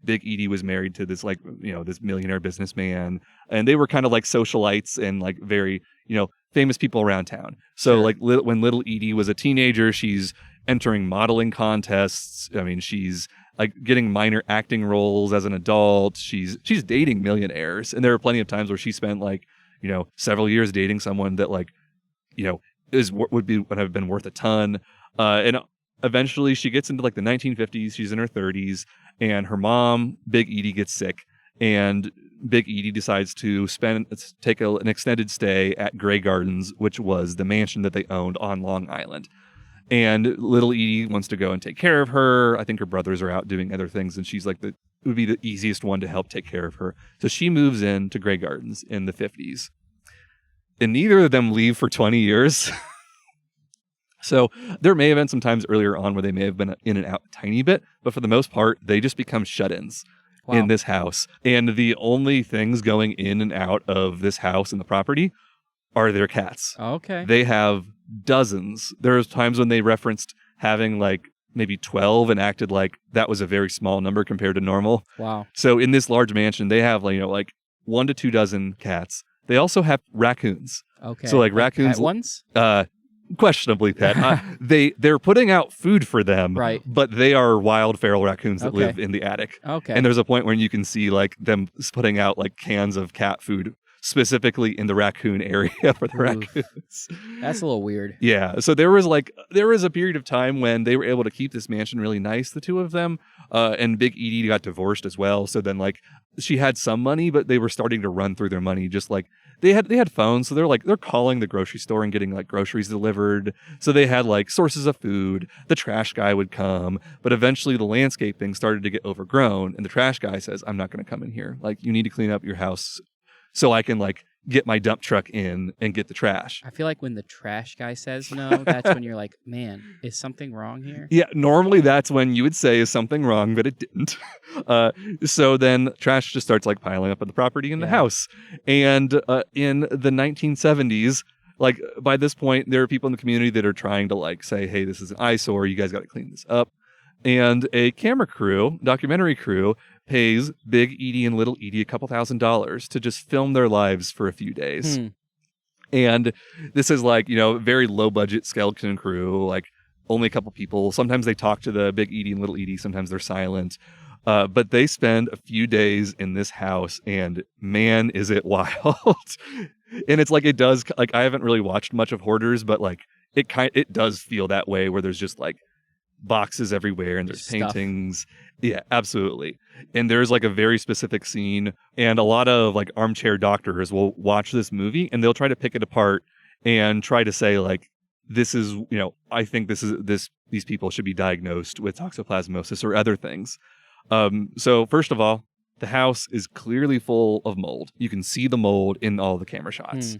Big Edie was married to this this millionaire businessman, and they were kind of like socialites and like very famous people around town. So Sure. like when Little Edie was a teenager, she's entering modeling contests. I mean, she's like getting minor acting roles as an adult. She's dating millionaires, and there are plenty of times where she spent like several years dating someone that like would have been worth a ton. And eventually she gets into like the 1950s. She's in her 30s, and her mom, Big Edie, gets sick, and Big Edie decides to take an extended stay at Grey Gardens, which was the mansion that they owned on Long Island. And Little Edie wants to go and take care of her. I think her brothers are out doing other things, and she's like it would be the easiest one to help take care of her. So she moves in to Grey Gardens in the 50s. And neither of them leave for 20 years. So there may have been some times earlier on where they may have been in and out a tiny bit, but for the most part, they just become shut-ins in this house. And the only things going in and out of this house and the property are their cats. Okay. They have dozens. There's times when they referenced having like maybe 12 and acted like that was a very small number compared to normal. Wow. So in this large mansion, they have like 1 to 2 dozen cats. They also have raccoons. Okay. So like raccoons, pet ones? Questionably pet. They're putting out food for them, right? But they are wild feral raccoons that live in the attic. Okay. And there's a point where you can see like them putting out like cans of cat food specifically in the raccoon area for the raccoons. That's a little weird. Yeah. So there was a period of time when they were able to keep this mansion really nice, the two of them. And Big Edie got divorced as well. So then like she had some money, but they were starting to run through their money. Just like they had phones. So they're calling the grocery store and getting like groceries delivered. So they had like sources of food. The trash guy would come, but eventually the landscaping started to get overgrown. And the trash guy says, I'm not going to come in here. Like you need to clean up your house so I can like get my dump truck in and get the trash. I feel like when the trash guy says no, that's when you're like, man, is something wrong here? Yeah, normally that's when you would say is something wrong, but it didn't. So then trash just starts like piling up on the property in the house. And in the 1970s, like by this point, there are people in the community that are trying to like say, hey, this is an eyesore. You guys got to clean this up. And a documentary crew, pays Big Edie and Little Edie $2,000 to just film their lives for a few days. And this is like, very low budget skeleton crew, like only a couple people. Sometimes they talk to the Big Edie and Little Edie. Sometimes they're silent. But they spend a few days in this house and man, is it wild. And it's like, it does, like, I haven't really watched much of Hoarders, but like it does feel that way where there's just like boxes everywhere and there's paintings. Yeah, absolutely. And there's like a very specific scene, and a lot of like armchair doctors will watch this movie and they'll try to pick it apart and try to say like, this is, I think these people should be diagnosed with toxoplasmosis or other things. So first of all, the house is clearly full of mold. You can see the mold in all the camera shots.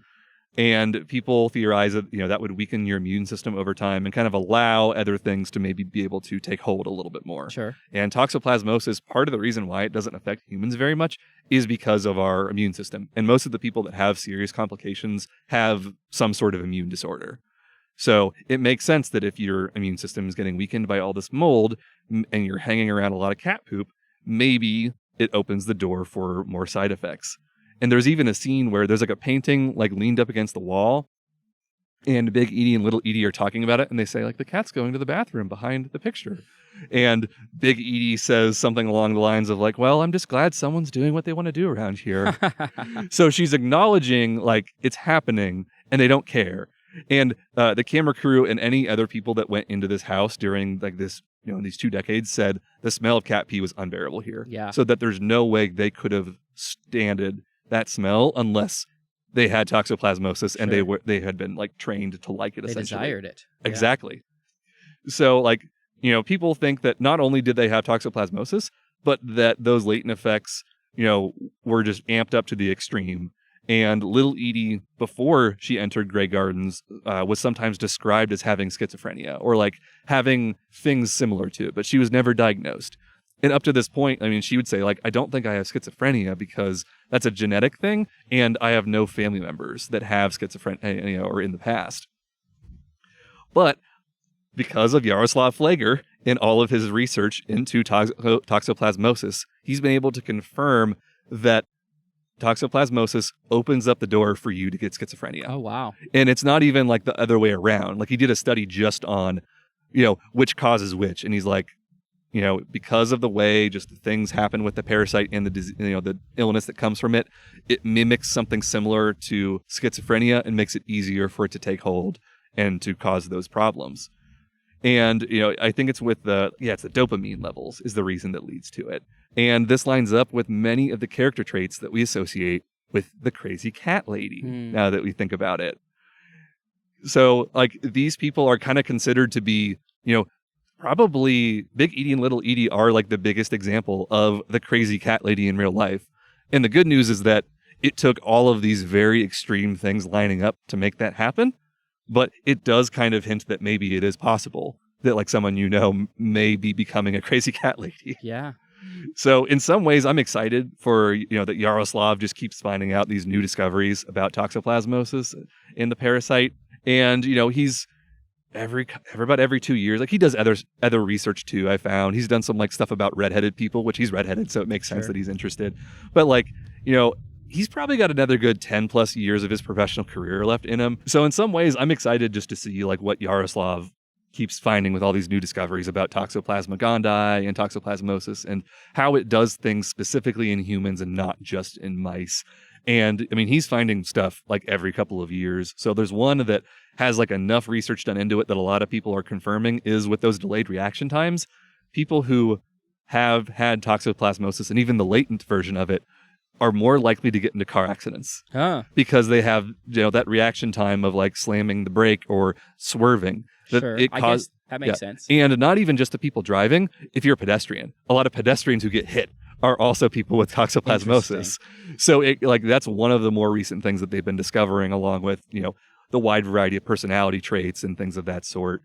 And people theorize that, that would weaken your immune system over time and kind of allow other things to maybe be able to take hold a little bit more. Sure. And toxoplasmosis, part of the reason why it doesn't affect humans very much is because of our immune system. And most of the people that have serious complications have some sort of immune disorder. So it makes sense that if your immune system is getting weakened by all this mold and you're hanging around a lot of cat poop, maybe it opens the door for more side effects. And there's even a scene where there's like a painting like leaned up against the wall, and Big Edie and Little Edie are talking about it, and they say like the cat's going to the bathroom behind the picture. And Big Edie says something along the lines of like, well, I'm just glad someone's doing what they want to do around here. So she's acknowledging like it's happening and they don't care. And the camera crew and any other people that went into this house during like this, these 2 decades said the smell of cat pee was unbearable here. Yeah. So that there's no way they could have standed that smell unless they had toxoplasmosis. Sure. And they had been like trained to like it. They essentially desired it. Exactly. So like, people think that not only did they have toxoplasmosis, but that those latent effects, were just amped up to the extreme. And Little Edie, before she entered Grey Gardens, was sometimes described as having schizophrenia or like having things similar to it, but she was never diagnosed. And up to this point, I mean, she would say, like, I don't think I have schizophrenia because that's a genetic thing, and I have no family members that have schizophrenia, or in the past. But because of Jaroslav Flager and all of his research into toxoplasmosis, he's been able to confirm that toxoplasmosis opens up the door for you to get schizophrenia. Oh, wow. And it's not even like the other way around. Like he did a study just on, which causes which. And he's like, because of the way just the things happen with the parasite and the illness that comes from it, it mimics something similar to schizophrenia and makes it easier for it to take hold and to cause those problems. And, I think it's with it's the dopamine levels is the reason that leads to it. And this lines up with many of the character traits that we associate with the crazy cat lady, now that we think about it. So, like, these people are kind of considered to be, probably Big Edie and Little Edie are like the biggest example of the crazy cat lady in real life. And the good news is that it took all of these very extreme things lining up to make that happen. But it does kind of hint that maybe it is possible that like someone may be becoming a crazy cat lady. Yeah. So in some ways, I'm excited for, that Jaroslav just keeps finding out these new discoveries about toxoplasmosis in the parasite. And, he's about every 2 years, like he does other research too. I found he's done some like stuff about redheaded people, which he's redheaded. So it makes sense that he's interested. But like, he's probably got another good 10 plus years of his professional career left in him. So in some ways, I'm excited just to see like what Yaroslav keeps finding with all these new discoveries about Toxoplasma gondii and Toxoplasmosis and how it does things specifically in humans and not just in mice. And I mean, he's finding stuff like every couple of years. So there's one that has like enough research done into it that a lot of people are confirming is with those delayed reaction times, people who have had Toxoplasmosis and even the latent version of it are more likely to get into car accidents because they have, that reaction time of like slamming the brake or swerving. Sure, I guess that makes sense. And not even just the people driving. If you're a pedestrian, a lot of pedestrians who get hit are also people with Toxoplasmosis. So that's one of the more recent things that they've been discovering, along with, the wide variety of personality traits and things of that sort.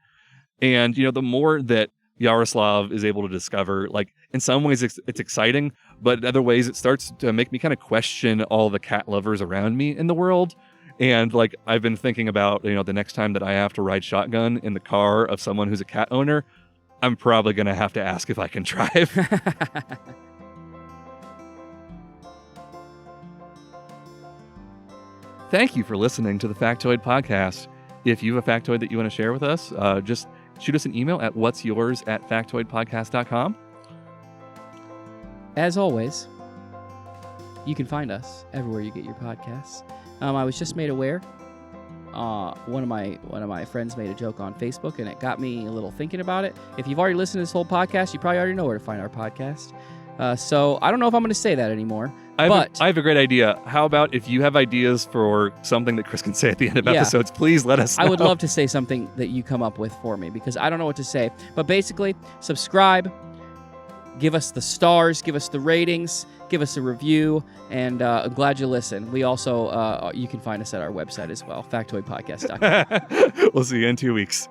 And, the more that Yaroslav is able to discover, like in some ways it's exciting, but in other ways it starts to make me kind of question all the cat lovers around me in the world. And like I've been thinking about, the next time that I have to ride shotgun in the car of someone who's a cat owner, I'm probably going to have to ask if I can drive. Thank you for listening to the Factoid Podcast. If you have a factoid that you want to share with us, just shoot us an email at whatsyours@factoidpodcast.com. As always, you can find us everywhere you get your podcasts. I was just made aware. One of my friends made a joke on Facebook, and it got me a little thinking about it. If you've already listened to this whole podcast, you probably already know where to find our podcast. So I don't know if I'm going to say that anymore. I have a great idea. How about if you have ideas for something that Chris can say at the end of episodes, please let us know. I would love to say something that you come up with for me, because I don't know what to say. But basically, subscribe, give us the stars, give us the ratings, give us a review, and I'm glad you listen. We also, you can find us at our website as well, factoidpodcast.com. We'll see you in 2 weeks.